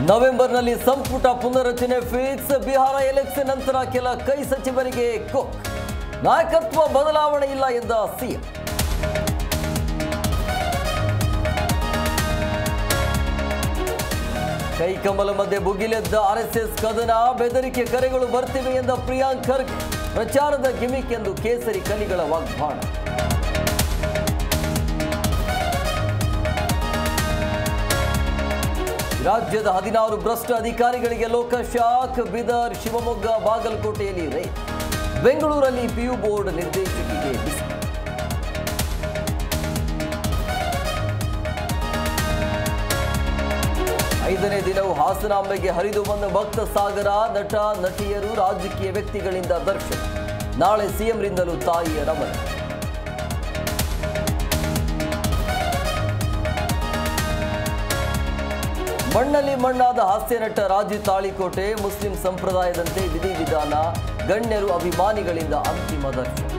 ನವೆಂಬರ್ನಲ್ಲಿ ಸಂಪುಟ ಪುನರಚನೆ fix. Bihar election ನಂತರ ಕೆಲ ಕೈ ಸಚಿವರಿಗೆ ಕುಕ್. ನಾಯಕತ್ವ ಬದಲಾವಣೆ ಇಲ್ಲ ಎಂದ ಸಿಎಂ. ಕೈಕಮಲ ಮಧ್ಯೆ ಭುಗಿಲೆದ್ದ ಆರ್ಎಸ್ಎಸ್ ಕದನ. ಬೆದರಿಕೆ ಕರೆಗಳು ಬರ್ತಿವೆ ಎಂದ ಪ್ರಿಯಾಂಕ್ ಖರ್ಗೆ. ಪ್ರಚಾರದ ಗಿಮಿಕ್ ಎಂದು ಕೇಸರಿ ಕಲಿಗಳ ವಾಗ್ಬಾಣ. ರಾಜ್ಯದ 16 ಭ್ರಷ್ಟ ಅಧಿಕಾರಿಗಳಿಗೆ ಲೋಕಶಾಕ್. ಬೀದರ್, ಶಿವಮೊಗ್ಗ, ಬಾಗಲಕೋಟೆಯಲ್ಲಿ ರೇಡ್. ಬೆಂಗಳೂರಲ್ಲಿ ಪಿಯು ಬೋರ್ಡ್ ನಿರ್ದೇಶಕಿಗೆ ಬಿಸಿ. ಐದನೇ ದಿನವೂ ಹಾಸನಾಂಬೆಗೆ ಹರಿದು ಬಂದ ಭಕ್ತ ಸಾಗರ. ನಟ ನಟಿಯರು, ರಾಜಕೀಯ ವ್ಯಕ್ತಿಗಳಿಂದ ದರ್ಶನ. ನಾಳೆ ಸಿಎಂರಿಂದಲೂ ತಾಯಿಯ ನಮನ. ಮಣ್ಣಲ್ಲಿ ಮಣ್ಣಾದ ಹಾಸ್ಯ ನಟ ರಾಜು ತಾಳಿಕೋಟೆ. ಮುಸ್ಲಿಂ ಸಂಪ್ರದಾಯದಂತೆ ವಿಧಿವಿಧಾನ. ಗಣ್ಯರು, ಅಭಿಮಾನಿಗಳಿಂದ ಅಂತಿಮ ದರ್ಶನ.